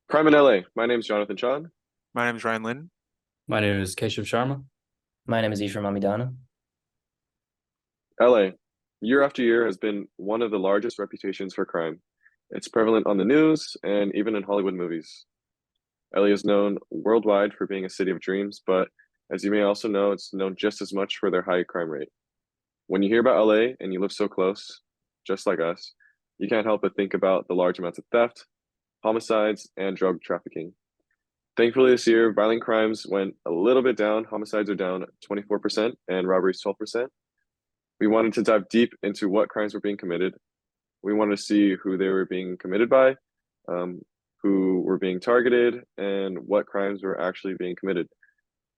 Crime in LA. My name is Jonathan Chon. My name is Ryan Lynn. My name is Keshav Sharma. My name is Eshwar Mamidanna. LA, year after year, has been one of the largest reputations for crime. It's prevalent on the news and even in Hollywood movies. LA is known worldwide for being a city of dreams, but as you may also know, it's known just as much for their high crime rate. When you hear about LA and you live so close, just like us, you can't help but think about the large amounts of theft, homicides, and drug trafficking. Thankfully, this year, violent crimes went a little bit down. Homicides are down 24% and robberies 12%. We wanted to dive deep into what crimes were being committed. We wanted to see who they were being committed by, um, who were being targeted, and what crimes were actually being committed.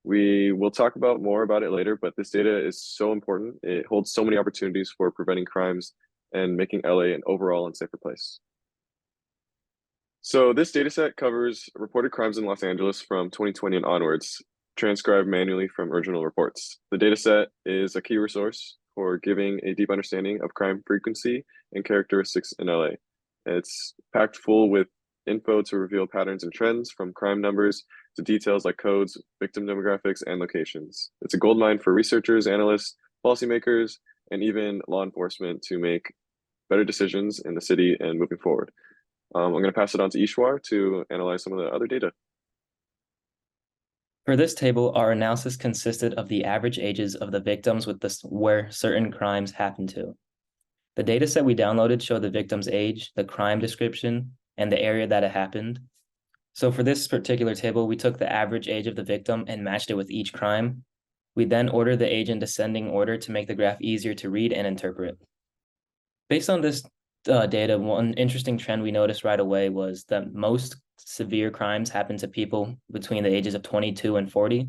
We will talk about more about it later, but this data is so important. It holds so many opportunities for preventing crimes and making LA an overall and safer place. So this data set covers reported crimes in Los Angeles from 2020 and onwards, transcribed manually from original reports. The data set is a key resource for giving a deep understanding of crime frequency and characteristics in LA. It's packed full with info to reveal patterns and trends from crime numbers to details like codes, victim demographics, and locations. It's a goldmine for researchers, analysts, policymakers, and even law enforcement to make better decisions in the city and moving forward. I'm going to pass it on to Eshwar to analyze some of the other data. For this table, our analysis consisted of the average ages of the victims where certain crimes happened to. The data set we downloaded showed the victim's age, the crime description, and the area that it happened. So for this particular table, we took the average age of the victim and matched it with each crime. We then ordered the age in descending order to make the graph easier to read and interpret. Based on this data, one interesting trend we noticed right away was that most severe crimes happen to people between the ages of 22 and 40.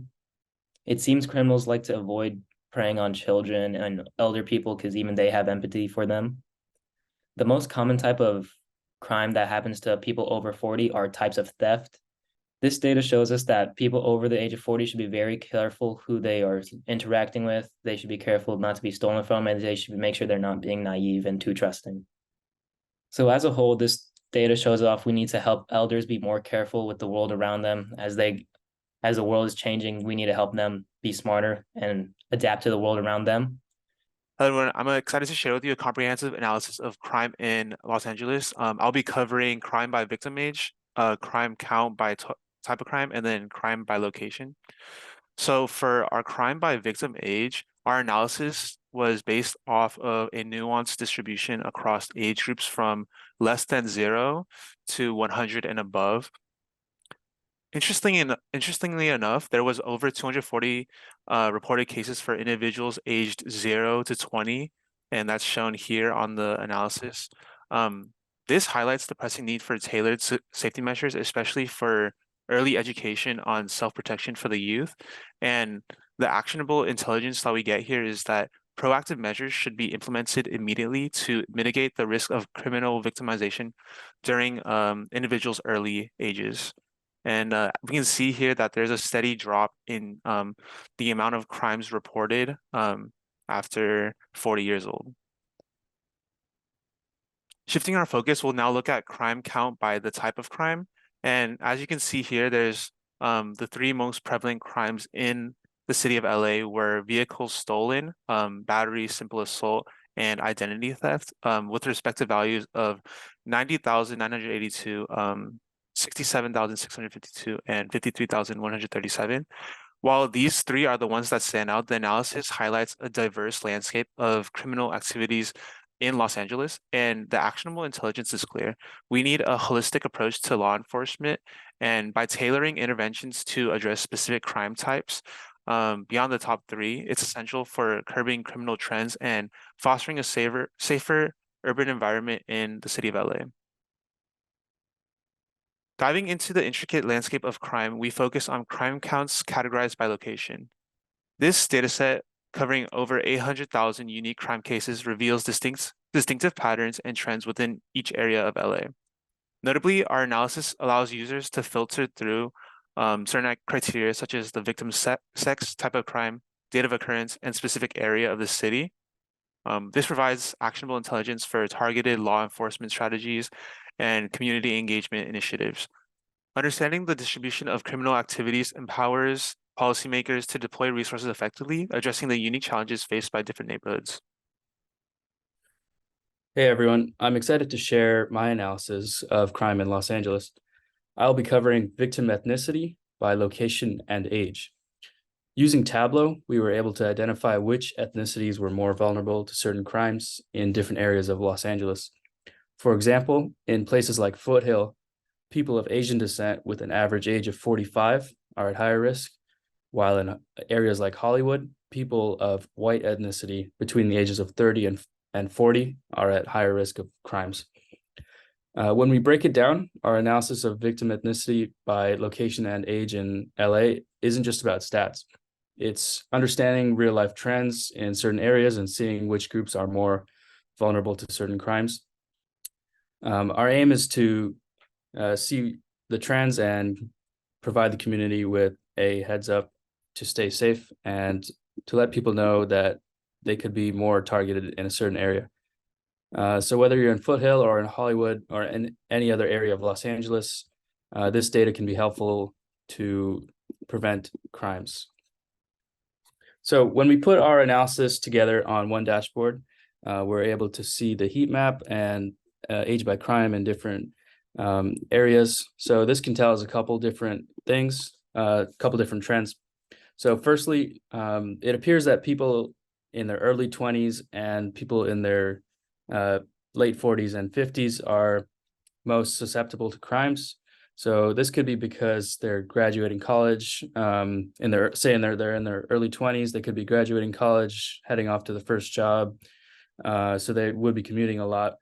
It seems criminals like to avoid preying on children and elder people because even they have empathy for them. The most common type of crime that happens to people over 40 are types of theft. This data shows us that people over the age of 40 should be very careful who they are interacting with. They should be careful not to be stolen from, and they should make sure they're not being naive and too trusting. So as a whole, this data shows off we need to help elders be more careful with the world around them. As the world is changing, we need to help them be smarter and adapt to the world around them. Hello, everyone. I'm excited to share with you a comprehensive analysis of crime in Los Angeles. I'll be covering crime by victim age, crime count by type of crime, and then crime by location. So for our crime by victim age, our analysis was based off of a nuanced distribution across age groups from less than 0 to 100 and above. Interestingly enough, there was over 240 reported cases for individuals aged 0 to 20, and that's shown here on the analysis. This highlights the pressing need for tailored safety measures, especially for early education on self-protection for the youth. And the actionable intelligence that we get here is that proactive measures should be implemented immediately to mitigate the risk of criminal victimization during individuals' early ages. And we can see here that there's a steady drop in the amount of crimes reported after 40 years old. Shifting our focus, we'll now look at crime count by the type of crime. And as you can see here, there's the three most prevalent crimes in the city of LA were vehicles stolen, battery, simple assault, and identity theft, with respective values of 90,982, 67,652, and 53,137. While these three are the ones that stand out, the analysis highlights a diverse landscape of criminal activities in Los Angeles, and the actionable intelligence is clear. We need a holistic approach to law enforcement, and by tailoring interventions to address specific crime types, beyond the top three, it's essential for curbing criminal trends and fostering a safer urban environment in the city of LA. Diving into the intricate landscape of crime, we focus on crime counts categorized by location. This dataset, covering over 800,000 unique crime cases, reveals distinctive patterns and trends within each area of LA. Notably, our analysis allows users to filter through certain criteria such as the victim's sex, type of crime, date of occurrence, and specific area of the city. This provides actionable intelligence for targeted law enforcement strategies and community engagement initiatives. Understanding the distribution of criminal activities empowers policymakers to deploy resources effectively, addressing the unique challenges faced by different neighborhoods. Hey everyone, I'm excited to share my analysis of crime in Los Angeles. I'll be covering victim ethnicity by location and age. Using Tableau, we were able to identify which ethnicities were more vulnerable to certain crimes in different areas of Los Angeles. For example, in places like Foothill, people of Asian descent with an average age of 45 are at higher risk, while in areas like Hollywood, people of white ethnicity between the ages of 30 and 40 are at higher risk of crimes. When we break it down, our analysis of victim ethnicity by location and age in LA isn't just about stats. It's understanding real life trends in certain areas and seeing which groups are more vulnerable to certain crimes. Our aim is to see the trends and provide the community with a heads up to stay safe and to let people know that they could be more targeted in a certain area. So whether you're in Foothill or in Hollywood or in any other area of Los Angeles, this data can be helpful to prevent crimes. So when we put our analysis together on one dashboard, we're able to see the heat map and age by crime in different areas. So this can tell us a couple different things, a couple different trends. So firstly, it appears that people in their early 20s and people in their late 40s and 50s are most susceptible to crimes. So this could be because they're graduating college they're in their early 20s. They could be graduating college, heading off to the first job. So they would be commuting a lot.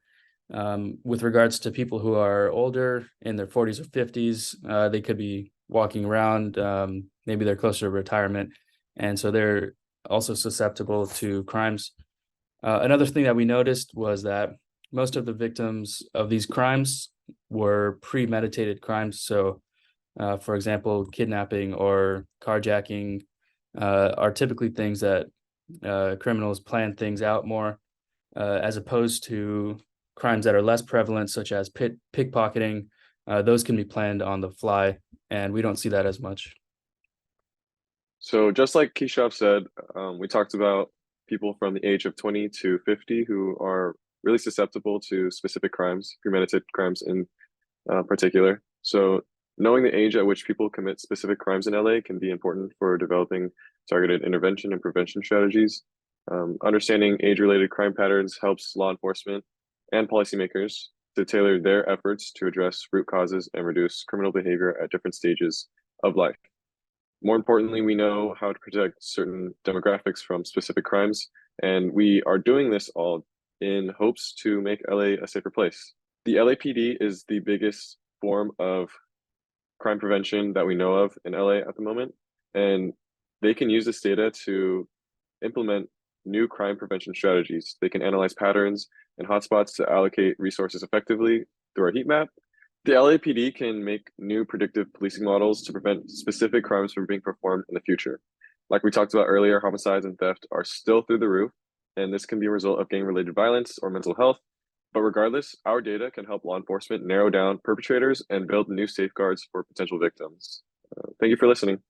With regards to people who are older in their 40s or 50s, they could be walking around. Maybe they're closer to retirement. And so they're also susceptible to crimes. Another thing that we noticed was that most of the victims of these crimes were premeditated crimes. So, for example, kidnapping or carjacking are typically things that criminals plan things out more, as opposed to crimes that are less prevalent, such as pickpocketing. Those can be planned on the fly, and we don't see that as much. So just like Keshav said, we talked about people from the age of 20 to 50 who are really susceptible to specific crimes, premeditated crimes in particular. So knowing the age at which people commit specific crimes in LA can be important for developing targeted intervention and prevention strategies. Understanding age-related crime patterns helps law enforcement and policymakers to tailor their efforts to address root causes and reduce criminal behavior at different stages of life. More importantly, we know how to protect certain demographics from specific crimes, and we are doing this all in hopes to make LA a safer place. The LAPD is the biggest form of crime prevention that we know of in LA at the moment, and they can use this data to implement new crime prevention strategies. They can analyze patterns and hotspots to allocate resources effectively through our heat map. The LAPD can make new predictive policing models to prevent specific crimes from being performed in the future. Like we talked about earlier, homicides and theft are still through the roof, and this can be a result of gang-related violence or mental health. But regardless, our data can help law enforcement narrow down perpetrators and build new safeguards for potential victims. Thank you for listening.